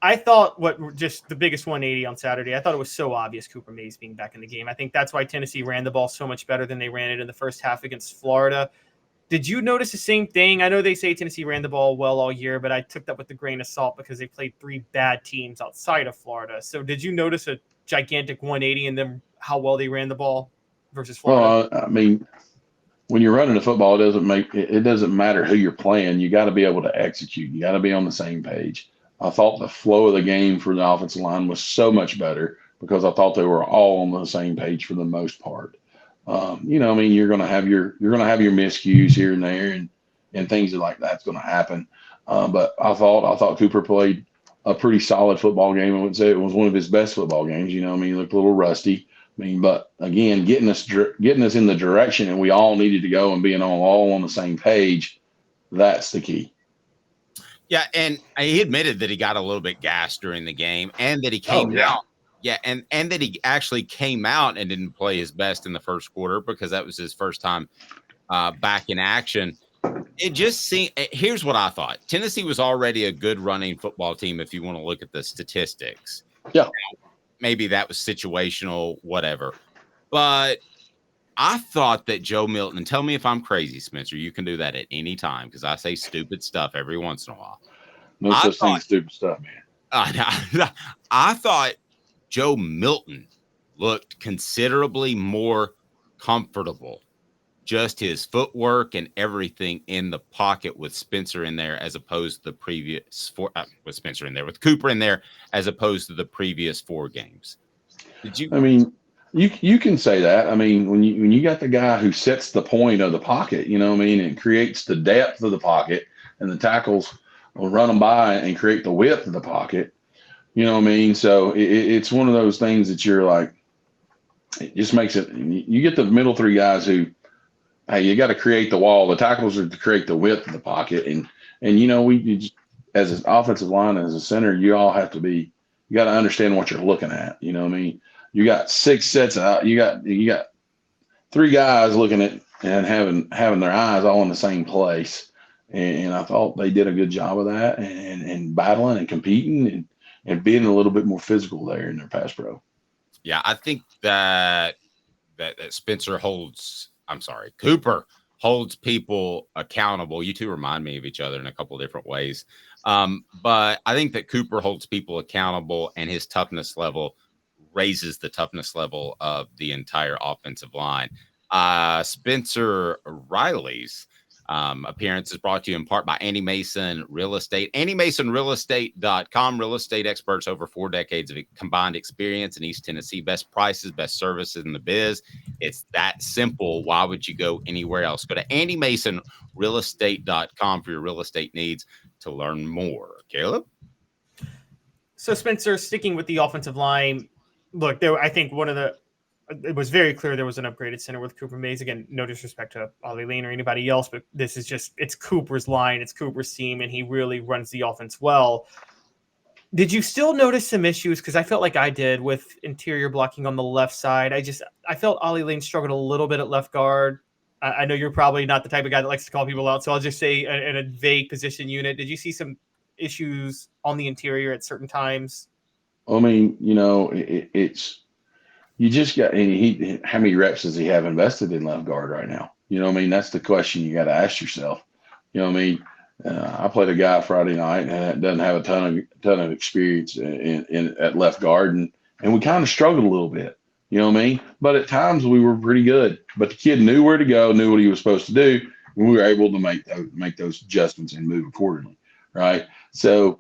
I thought just the biggest 180 on Saturday, I thought it was so obvious Cooper Mays being back in the game. I think that's why Tennessee ran the ball so much better than they ran it in the first half against Florida. Did you notice the same thing? I know they say Tennessee ran the ball well all year, but I took that with a grain of salt because they played 3 bad teams outside of Florida. So did you notice a gigantic 180 in them, how well they ran the ball versus Florida? Well, I mean, when you're running a football, it doesn't matter who you're playing. You got to be able to execute. You got to be on the same page. I thought the flow of the game for the offensive line was so much better because I thought they were all on the same page for the most part. I mean, you're going to have your miscues here and there, and things like that's going to happen. But I thought Cooper played a pretty solid football game. I would say it was one of his best football games. I mean, he looked a little rusty. I mean, but again, getting us in the direction, and we all needed to go and being all on the same page. That's the key. Yeah, and he admitted that he got a little bit gassed during the game, and that he came out. Yeah, and that he actually came out and didn't play his best in the first quarter because that was his first time back in action. It just seemed. Here's what I thought: Tennessee was already a good running football team. If you want to look at the statistics, yeah. Maybe that was situational, whatever. But I thought that Joe Milton, and tell me if I'm crazy, Spencer, you can do that at any time because I say stupid stuff every once in a while. No such thing as stupid stuff, man. I thought Joe Milton looked considerably more comfortable. Just his footwork and everything in the pocket with Spencer in there as opposed to the previous with Spencer in there, with Cooper in there as opposed to the previous 4 games. Did you? I mean, you can say that. I mean, when you got the guy who sets the point of the pocket, and creates the depth of the pocket, and the tackles will run them by and create the width of the pocket. So it's one of those things that you're like, it just makes it. You get the middle 3 guys who. Hey, you got to create the wall. The tackles are to create the width of the pocket, and as an offensive line, as a center, you all have to be. You got to understand what you're looking at. You got 6 sets out. You got 3 guys looking at and having their eyes all in the same place, and I thought they did a good job of that and battling and competing and being a little bit more physical there in their pass pro. Yeah, I think that Cooper holds people accountable. You two remind me of each other in a couple of different ways. But I think that Cooper holds people accountable, and his toughness level raises the toughness level of the entire offensive line. Spencer Riley's appearance is brought to you in part by Andy Mason Real Estate. AndyMasonRealEstate.com. Real estate experts, over 4 decades of combined experience in East Tennessee. Best prices, best services in the biz. It's that simple. Why would you go anywhere else? Go to AndyMasonRealEstate.com for your real estate needs to learn more. Caleb? So, Spencer, sticking with the offensive line, look, I think it was very clear there was an upgraded center with Cooper Mays. Again, no disrespect to Ollie Lane or anybody else, but this is it's Cooper's line, it's Cooper's team, and he really runs the offense well. Did you still notice some issues? Because I felt like I did with interior blocking on the left side. I felt Ollie Lane struggled a little bit at left guard. I know you're probably not the type of guy that likes to call people out, so I'll just say in a vague position unit. Did you see some issues on the interior at certain times? I mean, it's. You just got how many reps does he have invested in left guard right now? That's the question you got to ask yourself. I played a guy Friday night and doesn't have a ton of experience in at left guard, and we kind of struggled a little bit. But at times we were pretty good. But the kid knew where to go, knew what he was supposed to do, and we were able to make those adjustments and move accordingly, right? So.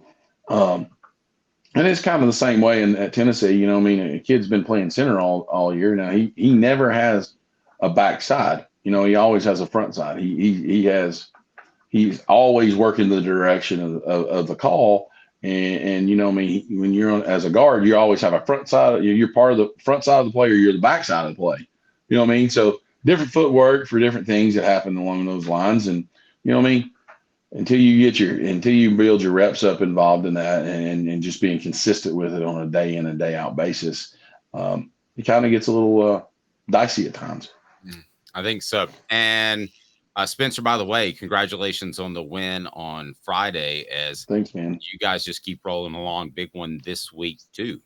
And it's kind of the same way at Tennessee. A kid's been playing center all year. Now he never has a backside. He always has a front side. He's always working the direction of the call. And when you're as a guard, you always have a front side. You're part of the front side of the play, or you're the back side of the play. So different footwork for different things that happen along those lines. And until you build your reps up involved in that and just being consistent with it on a day in and day out basis, it kind of gets a little dicey at times. I think so. And Spencer, by the way, congratulations on the win on Friday. As Thanks, man. you guys just keep rolling along. Big one this week too.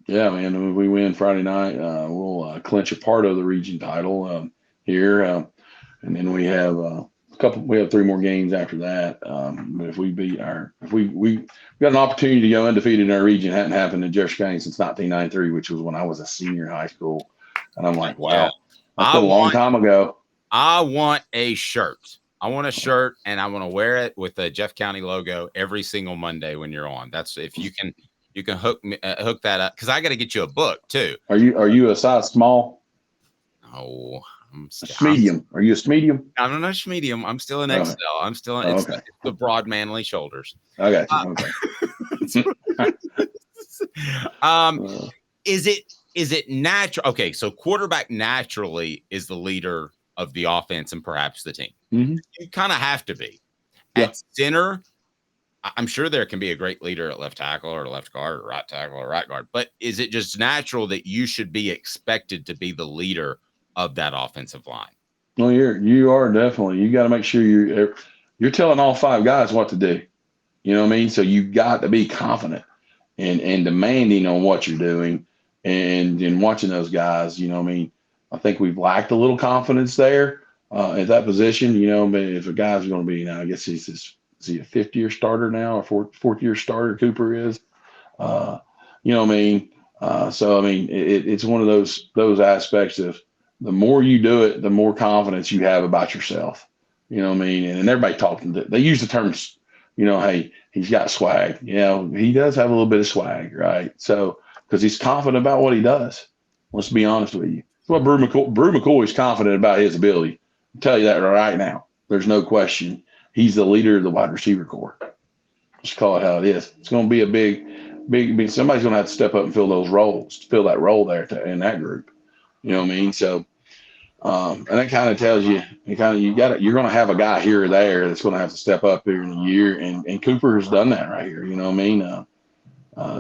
Yeah, man. When we win Friday night, we'll clinch a part of the region title here, and then we have a couple. We have 3 more games after that. But if we beat we got an opportunity to go undefeated in our region. It hadn't happened in Jefferson County since 1993, which was when I was a senior in high school. And I'm like, wow, Yeah. that's a long time ago. I want a shirt. I want a shirt, and I want to wear it with the Jeff County logo every single Monday when you're on. That's if you can hook that up, because I got to get you a book too. Are you a size small? No, I'm medium. Are you a medium? I'm not a medium. I'm still an XL. I'm still it's the broad, manly shoulders. I got you. Okay. Is it natural? Okay, so quarterback naturally is the leader of the offense and perhaps the team. Mm-hmm. You kind of have to be. Yeah. At center, I'm sure there can be a great leader at left tackle or left guard or right tackle or right guard, but is it just natural that you should be expected to be the leader of that offensive line? Well, you are definitely. You got to make sure you're telling all 5 guys what to do. You know what I mean? So you got to be confident and demanding on what you're doing, and watching those guys. You know what I mean? I think we've lacked a little confidence there at that position. You know, if a guy's going to be, I guess is he a 5th-year starter now, or 4th-year starter? Cooper is. You know what I mean? So I mean, it's one of those aspects of the more you do it, the more confidence you have about yourself. You know what I mean? And everybody talking. They use the terms. You know, hey, he's got swag. You know, he does have a little bit of swag, right? So because he's confident about what he does. Let's be honest with you. Well, Brew McCoy is confident about his ability. I'll tell you that right now. There's no question. He's the leader of the wide receiver corps. Just call it how it is. It's going to be a big. Somebody's going to have to step up and fill those roles, fill that role there in that group. You know what I mean? So, and that kind of tells you, you're going to have a guy here or there that's going to have to step up here in a year. And Cooper has done that right here. You know what I mean?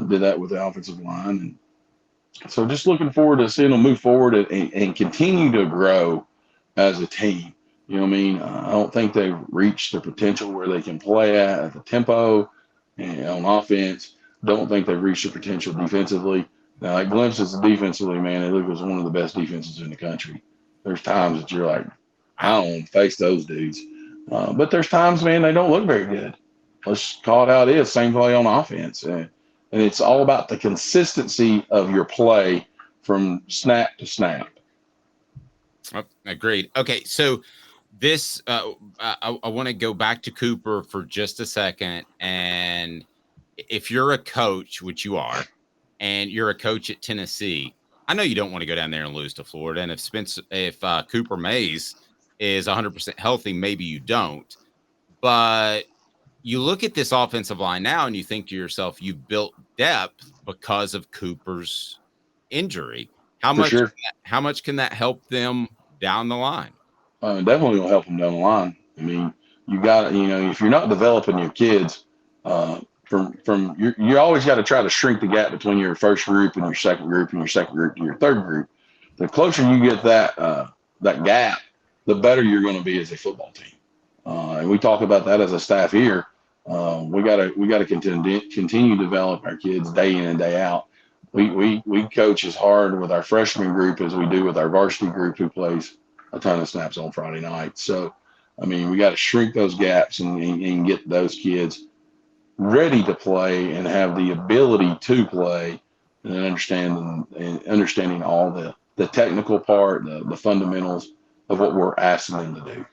Did that with the offensive line. And so just looking forward to seeing them move forward and continue to grow as a team. You know what I mean? I don't think they've reached their potential where they can play at the tempo and on offense. Don't think they've reached their potential defensively. Now, like glimpses of defensively, man, it was one of the best defenses in the country. There's times that you're like, I don't want to face those dudes. But there's times, man, they don't look very good. Let's call it how it is. Same play on offense. And it's all about the consistency of your play from snap to snap. Oh, agreed. Okay, so this I want to go back to Cooper for just a second. And if you're a coach, which you are, and you're a coach at Tennessee, I know you don't want to go down there and lose to Florida. And if Cooper Mays is 100% healthy, maybe you don't. But you look at this offensive line now and you think to yourself, you built depth because of Cooper's injury. How much can that help them down the line? Definitely will help them down the line. I mean, you got, if you're not developing your kids, you always got to try to shrink the gap between your first group and your second group and your second group to your third group. The closer you get that gap, the better you're going to be as a football team. And we talk about that as a staff here. We got to continue to develop our kids day in and day out. We coach as hard with our freshman group as we do with our varsity group who plays a ton of snaps on Friday night. So, I mean, we got to shrink those gaps and get those kids ready to play and have the ability to play and understanding all the technical part, the fundamentals of what we're asking them to do.